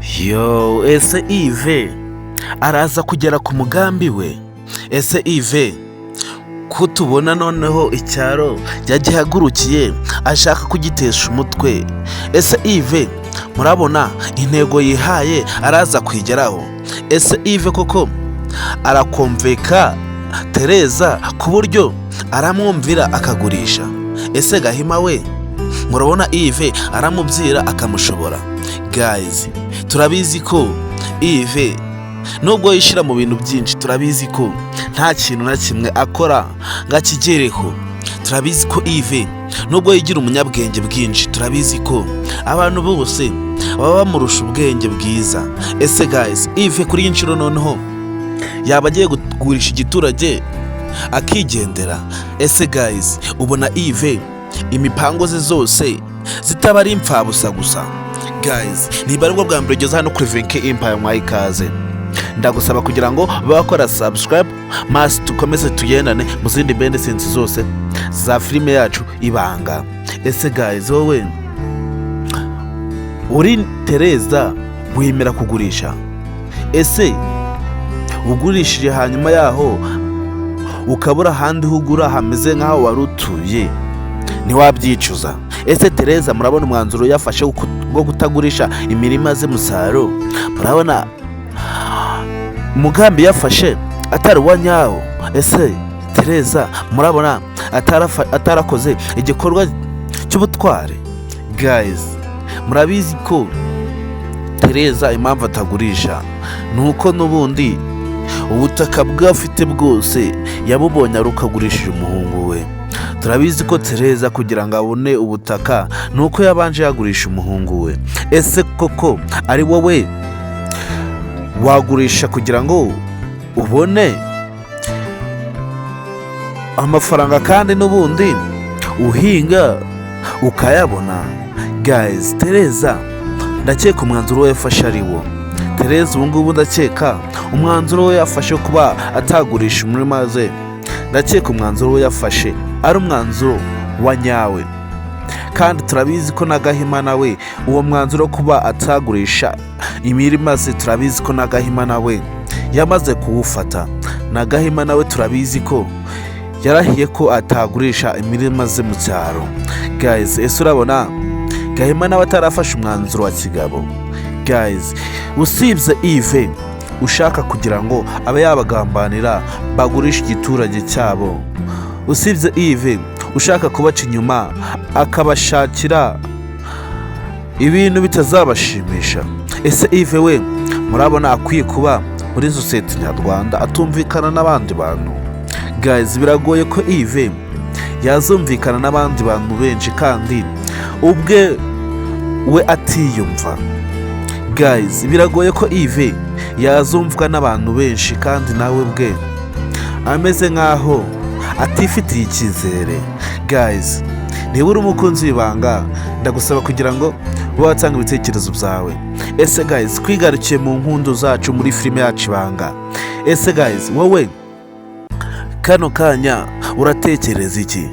Ese Yves araza kugera ku mugambi we? Ese Yves ko tubona noneho icyaro yagihagurukiye ashaka kugitesha umutwe? Ese Yves murabona intego yihaye araza kwigeraho? Ese Yves koko arakomveka Tereza ku buryo aramwumvira akagurisha? Ese Gahima we murabona Yves aramubwira akamushobora? Guys, turabizi ko Yves nubwo yishira mu bintu byinshi, turabizi ko nta kintu na kimwe akora ngakigereho. Turabizi ko Yves nubwo yigira umunyabwenge bwinshi, turabizi ko abantu bose baba bamurusha ubwenge bwiza. Ese guys, Yves kuri inshuro noneho yaba agiye kugurisha igiturage akigendera? Ese guys, ubona Yves imipango ze zose zitaba ari impfabusa gusa? Guys, niba ari bwo bwa mbere ugeze hano kuri Venke Empire, mwayikaze. Ndagusaba kugira ngo bakora subscribe maze tukomeze tugendane mu zindi benefits zose za filime yacu Ibanga. Ese guys, wowe uri Tereza wemera kugurisha? Ese ugurishije hanyuma yaho ukabura ahandi hugura hameze nk'aho warutuye ntiwabyicuza? Ese Tereza murabona umwanzuro yafashe wo kutagurisha imirima ze Musaro? Murabona umugambi yafashe atari uwa nyawo? Ese Tereza murabona atarakoze igikorwa cy'ubutware? Guys, murabizi ko Tereza impamvu atagurisha nuko n'ubundi ubutaka bwafite bwose yabubonye arukagurishije umuhungu we. Turabizi ko Tereza kugira ngo abone ubutaka nuko yabanje yagurisha umuhungu we. Ese koko ari wowe wagurisha kugira ngo ubone amafaranga kandi n'ubundi uhinga ukayabona? Guys, Tereza ndakeka umwanzuro we yafashe ari wo. Tereza ubu ngubu ndakeka umwanzuro we yafashe kuba atagurisha umurima ze, ndakeka umwanzuro we yafashe ari umwanzuro wa nyawe. Kandi turabizi ko na Gahima nawe uwo mwanzuro kuba atagurisha imirima ze, turabizi ko na Gahima nawe yamaze kuwufata. Na Gahima nawe turabizi ko yarahiye ko atagurisha imirima ze mu cyaro. Guys, ese urabona Gahima nawe atarafashe umwanzuro wa kigabo? Guys, usibye Yves ushaka kugira ngo abe yabagambanira bagurisha igiturage cyabo, usibye Yves ushaka kubaca inyuma akabashakira ibintu bitazabashimisha. Ese Yves we murabona akwiye kuba muri sosiyete nyarwanda atumvikana n'abandi bantu? Guys, biragoye ko Yves yazumvikana n'abandi bantu benshi kandi ubwe we atiyumva. Guys, biragoye ko Yves yazumvwa n'abantu benshi kandi nawe bwe ameze nk'aho atifitiye icyizere. Guys, niba uri umukunzi w'Ibanga ndagusaba kugira ngo watanga ibitekerezo byawe. Ese guys, twigarukiye mu nkundu zacu muri filime yacu Ibanga. Ese guys, wowe kano kanya uratekereza iki?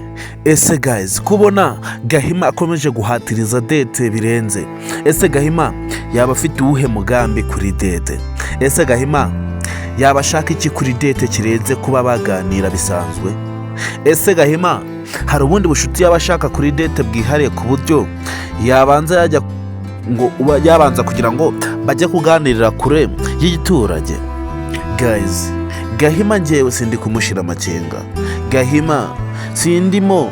Ese guys, kubona Gahima akomeje guhatiriza date birenze, ese Gahima yaba afite uwuhe mugambi kuri date? Ese Gahima yaba ashaka iki kuri date kirenze kuba baganira bisanzwe? Ese Gahima hari ubundi bushuti yaba ashaka kuri date bwihariye ku buryo yabanza kugira ngo bajye kuganirira kure y'igiturage? Guys, Gahima njyewe sindi kumushira amakenga. Gahima sindimo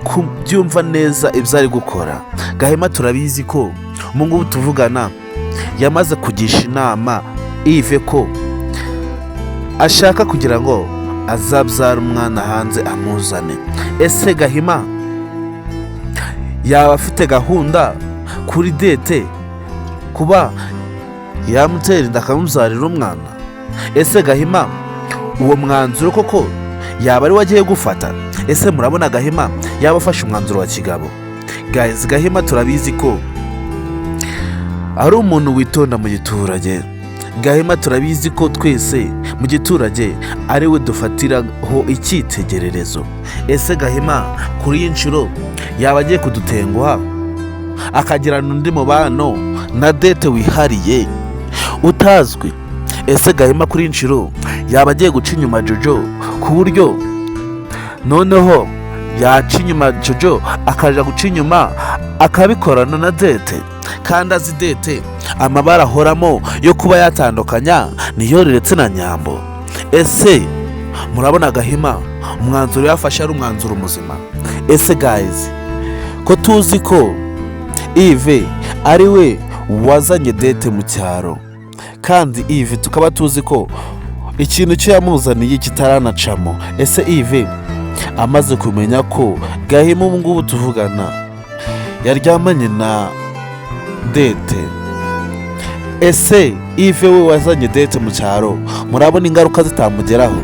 kubyumva neza ibyo ari gukora. Gahima turabizi ko mu ngubu tuvugana yamaze kugisha inama Yves ko ashaka kugira ngo azabyara umwana hanze amuzane. Ese Gahima yaba afite gahunda kuri date kuba yamutera inda akamubyarira umwana? Ese Gahima uwo mwanzuro koko yaba ari wagiye gufata? Ese murabona Gahima yaba afashe umwanzuro wa kigabo? Guys, Gahima turabizi ko ari umuntu witonda mu giturage. Gahima turabizi ko twese mu giturage ari we dufatiraho icyitegererezo. Ese Gahima kuri inshuro yaba agiye kudutenguha akagirana undi mubano na date wihariye? utazwi. Ese Gahima kuri inshuro yaba agiye guca inyuma Jojo ku buryo noneho yaca inyuma Jojo akaja guca inyuma akabikorana na Dete, kandi azi Dete amabara ahoramo yo kuba yatandukanya niyo riretse na Nyambo. Ese murabona Gahima umwanzuro yafashe ari umwanzuro muzima? Ese guys, ko tuzi ko Yves ari we wazanye Dete mu cyaro, kandi Yves tukaba tuzi ko ikintu cyo yamuzaniye kitaranacamo. Ese Yves amaze kumenya ko Gahima ubu ngubu tuvugana yaryamanye na Dete, ese Yves we wazanye Dete mu cyaro murabona ingaruka zitamugeraho?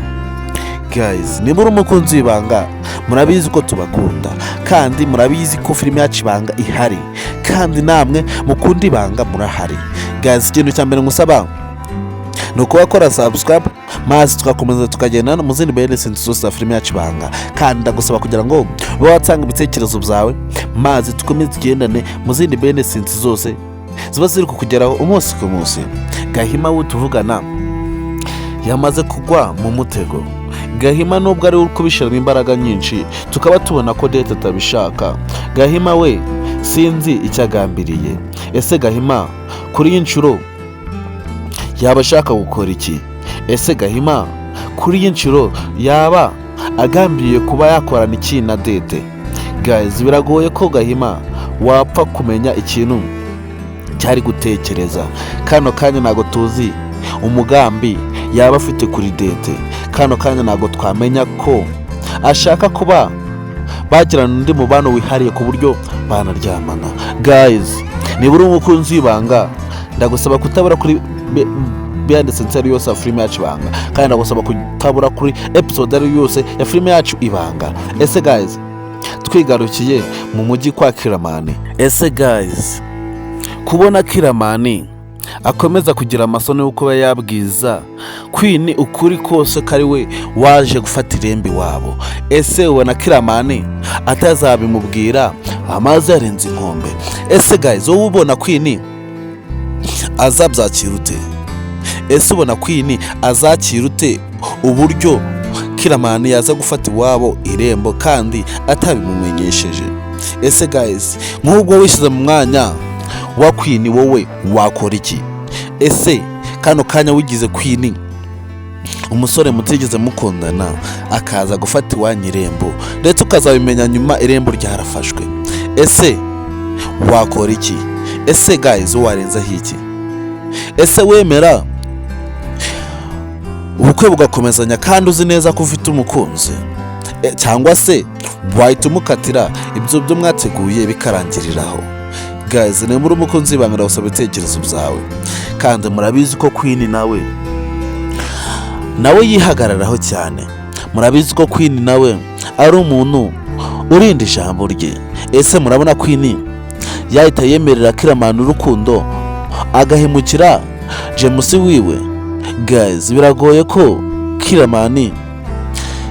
Guys, ni muri umukunzi w'ibanga, murabizi ko tubakunda kandi murabizi ko filime yacu Ibanga ihari, kandi namwe mukunda ibanga murahari. Guys, ikintu cya mbere ngusaba ni ukubakora subscribe maze tugakomeza tukagenda mu zindi behind zose za filime yacu Ibanga, kandi ndagusaba kugira ngo ube watanga ibitekerezo byawe maze tukomeze tugendane mu zindi behind zose ziba ziri kukugeraho umunsi ku munsi. Gahima we tuvugana yamaze kugwa mu mutego. Gahima nubwo ari kubishiramo imbaraga nyinshi tukaba tubona ko Dete atabishaka. Gahima we sinzi icyagambiriye. Ese Gahima kuri inshuro yaba ashaka gukora iki? Ese Gahima kuri inshuro yaba agambiriye kuba yakorana iki na Dete? Guys, biragoye ko Gahima wapfa kumenya ikintu cyari gutekereza. Kano kanya ntago tuzi umugambi yaba afite kuri Dete. Kano kanya ntago twamenya ko ashaka kuba bagirana undi mubano wihariye ku buryo banaryamana. Guys, niba uri umukunzi w'ibanga ndagusaba kutabura kuri behind scenario yose ya filime yacu Ibanga, kandi ndagusaba kutabura kuri episode ari yose ya filime yacu Ibanga. Ese guys, twigarukiye mu mujyi kwa Kiramani. Ese guys, kubona Kiramani akomeza kugira amasoni yo kuba yabwiza Queen ukuri kose kari we waje gufata irembe wabo. Ese ubona Kiramani atazabimubwira amazi yarenze inkombe? Ese guys, wowe ubona Queen azabyakira ute? Ese ubona Queen azakira ute uburyo Kiramani yaza gufata iwabo irembo kandi atabimumenyesheje? Ese guys, nk'ubwo wishize mu mwanya wa Queen wowe wakora iki? Ese kano kanya wigize Queen umusore mutigeze mukundana akaza gufata iwanyu irembo ndetse ukazabimenya nyuma irembo ryarafashwe, ese wakora iki? Ese guys, warenzaho iki? Ese wemera ubukwe bugakomezanya kandi uzi neza ko ufite umukunzi, cyangwa se wahita umukatira ibyo byo mwateguye bikarangiriraho? Guys, ni muri umukunzi w'ibanga ndagusaba ibitekerezo byawe, kandi murabizi ko Queen nawe yihagararaho cyane. Murabizi ko Queen nawe ari umuntu urinda ijambo rye. Ese murabona Queen yahita yemerera Kiramani urukundo agahemukira James wiwe? Guys, biragoye ko Kiramani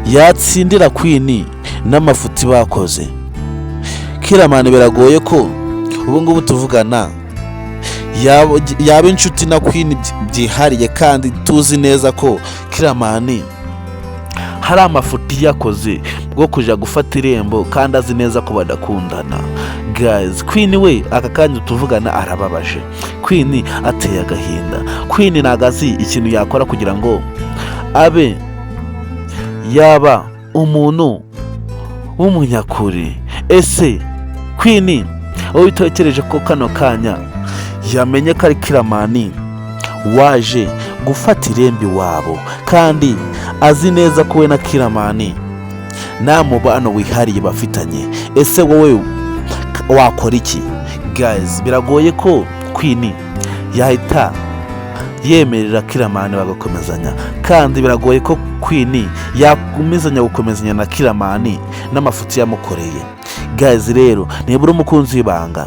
yatsindira Queen n'amafuti bakoze. Kiramani biragoye ko ubu ngubu tuvugana yaba inshuti na Queen byihariye, kandi tuzi neza ko Kiramani hari amafuti yakoze bwo kuja gufata irembo kandi azi neza ko badakundana. Guys, Queen we aka kanya tuvugana arababaje. Queen ateye agahinda. Queen nagazi ikintu yakora kugira ngo abe yaba umuntu w'umunyakuri. Ese Queen wowe utekereje ko kano kanya yamenye ko ari Kiramani waje gufata irembe wabo, kandi azi neza ko we na Kiramani nta mubano wihariye bafitanye? Ese wowe wakora iki? Guys, biragoye ko Queen yahita yemerera Kiramani bagakomezanya, kandi biragoye ko Queen yakomezanya gukomezanya na Kiramani n'amafuti yamukoreye. Guys, rero niba uri umukunzi w'ibanga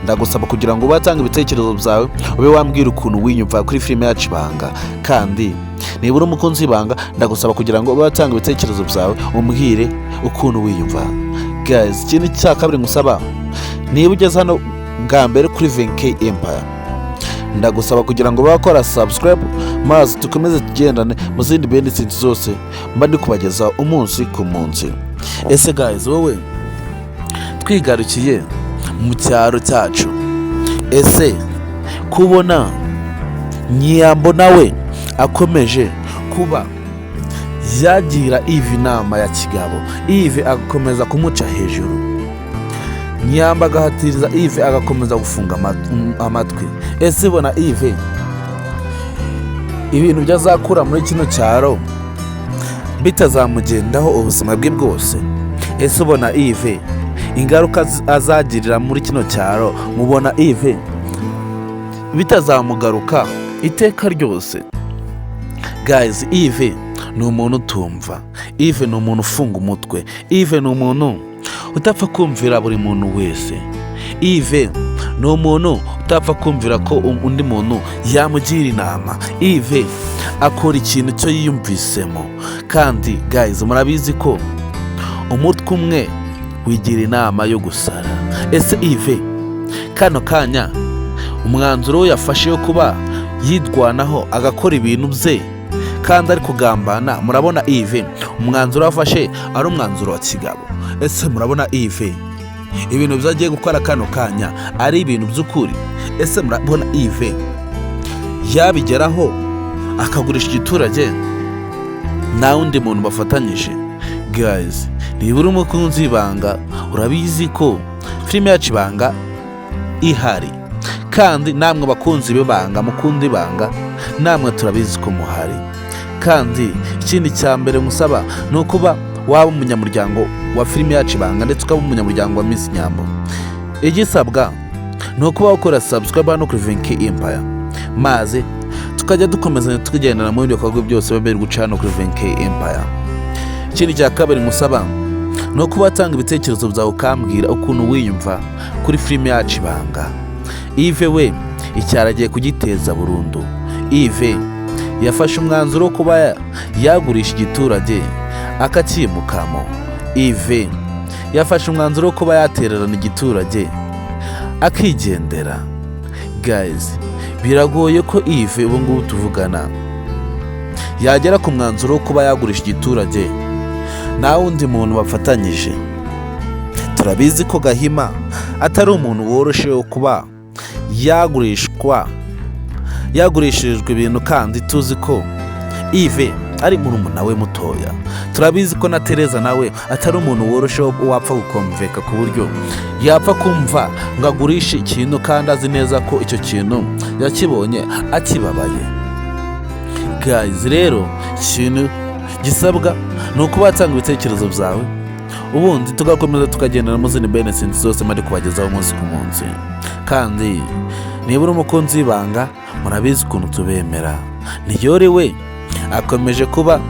ndagusaba kugira ngo ubatange ibitekerezo byawe, ube wambwira ukuntu winyumva kuri filime yacu Ibanga, kandi niba uri umukunzi w'ibanga ndagusaba kugira ngo ubatange ibitekerezo byawe umbwire ukuntu wiyumva. Guys, ikintu cya kabiri ngusaba, niba ugeze hano bwa mbere kuri VK Empire ndagusaba kugira ngo bakora subscribe maze tukomeze tugendane mu zindi benefits zose mba ndi kubagezaho umunsi ku munsi. Ese guys, wowe twigarukiye mu cyaro cyacu, ese kubona Nyambo nawe akomeje kuba yagira Yves inama ya kigabo, Yves agakomeza kumuca hejuru, Nyambo agahatiriza Yves agakomeza gufunga amatwi. Ese bona Yves ibintu byazakura muri kino cyaro bitazamugendaho ubuzima bwe bwose? Ese ubona Yves ingaruka azagirira muri kino cyaro, mubona Yves bitazamugaruka iteka ryose? Guys, Yves ni umuntu utumva, Yves ni umuntu ufunga umutwe, Yves ni umuntu utapfa kumvira buri muntu wese, Yves ni umuntu utapfa kumvira ko undi muntu yamugira inama. Yves akora ikintu cyo yiyumvisemo, kandi guys murabizi ko umutwe umwe wigira inama yo gusara. Ese Yves kano kanya umwanzuro we yafashe yo kuba yidwanaho agakora ibintu bye kandi ari kugambana, murabona Yves umwanzuro wafashe ari umwanzuro wa kigabo? Ese murabona Yves ibintu byagiye gukora kano kanya ari ibintu by'ukuri? Ese murabona Yves yabigeraho akagurisha igiturage nta wundi muntu bafatanyije? Guys, nibura umukunzi w'ibanga urabizi ko filime yacu Ibanga ihari, kandi namwe bakunzi b'ibanga mukunda ibanga namwe turabizi ko muhari. Kandi ikindi cya mbere musaba ni ukuba waba umunyamuryango wa filime yacu Ibanga ndetse ukaba umunyamuryango wa Miss Nyambo. Igisabwa ni ukuba ukora subscribe no kuri Venke Empire, maze tukajya dukomezanya tukigendana mu bindi bikorwa byose babiri guca no kuri Venke Empire. Ikindi cya kabiri musaba ni ukuba watanga ibitekerezo byawe ukambwira ukuntu wiyumva kuri filime yacu Ibanga. Yves we icyara agiye kugiteza burundu. Yves yafashe umwanzuro wo kuba yagurisha igiturage akacyimukamo. Yves yafashe umwanzuro wo kuba yatererana igiturage akigendera. Guys, biragoye ko Yves ubu ngubu tuvugana yagera ku mwanzuro wo kuba yagurisha igiturage nta wundi muntu bafatanyije. Turabizi ko Gahima atari umuntu woroshye wo kuba yagurishirijwe ibintu, kandi tuzi ko Yves ari murumuna we mutoya. Turabizi ko na Tereza nawe atari umuntu woroshye wapfa gukomveka ku buryo yapfa kumva ngo agurishe ikintu kandi azi neza ko icyo kintu yakibonye akibabaye. Guys, rero ikintu gisabwa ni ukuba watanga ibitekerezo byawe, ubundi tugakomeza tukagendana mu zindi benefits zose mari kubagezaho umunsi ku munsi. Kandi nibura umukunzi w'ibanga murabizi ukuntu tubemera. Niyore we akomeje kuba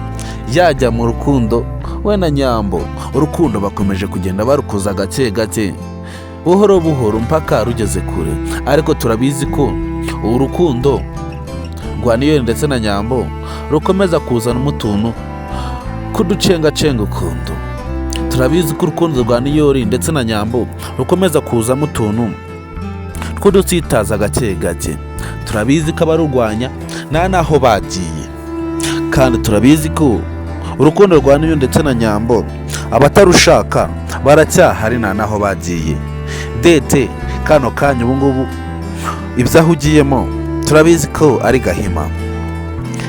yajya mu rukundo we na Nyambo, urukundo bakomeje kugenda barukuza gake gake buhoro buhoro mpaka rugeze kure, ariko turabizi ko urukundo rwa Niyore ndetse na Nyambo rukomeza kuzana umutuntu kuducengacenga ukuntu. Turabizi ko urukundo rwa Niyore ndetse na Nyambo rukomeza kuzamo utuntu tw'udutsitaza gake gake. Turabizi ko abarurwanya nta naho bagiye, kandi turabizi ko urukundo rwa Niyore ndetse na Nyambo abatarushaka baracyahari nta naho bagiye. Dete kano kanya ubu ngubu ibyo ahugiyemo turabizi ko ari Gahima,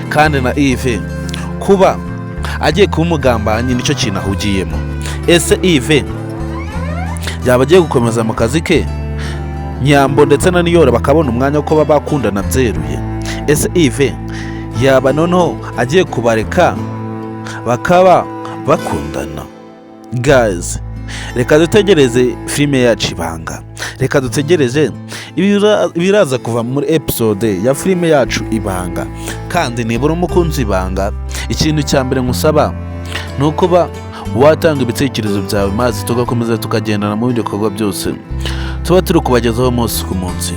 kandi na Yves kuba agiye kuba umugambanyi nicyo kintu ahugiyemo. Ese Yves yaba agiye gukomeza mu kazi ke, Nyambo ndetse na Niyore bakabona umwanya wo kuba bakundana byeruye? Ese Yves yaba noneho agiye kubareka bakaba bakundana? Guys, reka dutegereze filime yacu Ibanga, reka dutegereze ibiraza kuva muri episode ya filime yacu Ibanga. Kandi nibura umukunzi w'ibanga, ikintu cya mbere ngusaba ni ukuba watanga ibitekerezo byawe, maze tugakomeza tukagendana mu bindi bikorwa byose tuba turi kubagezaho umunsi ku munsi.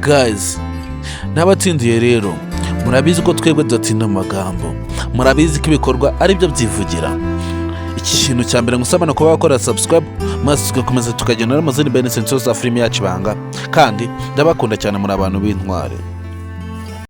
Guys, n'abatsindiye rero murabizi ko twebwe tudatinda mu magambo, murabizi ko ibikorwa ari byo byivugira. Ikintu cya mbere ngusaba no kuba wakora subscribe, maze tugakomeza tukagendana mu zindi benefits za filime yacu Ibanga. Kandi ndabakunda cyane, muri abantu b'intwari.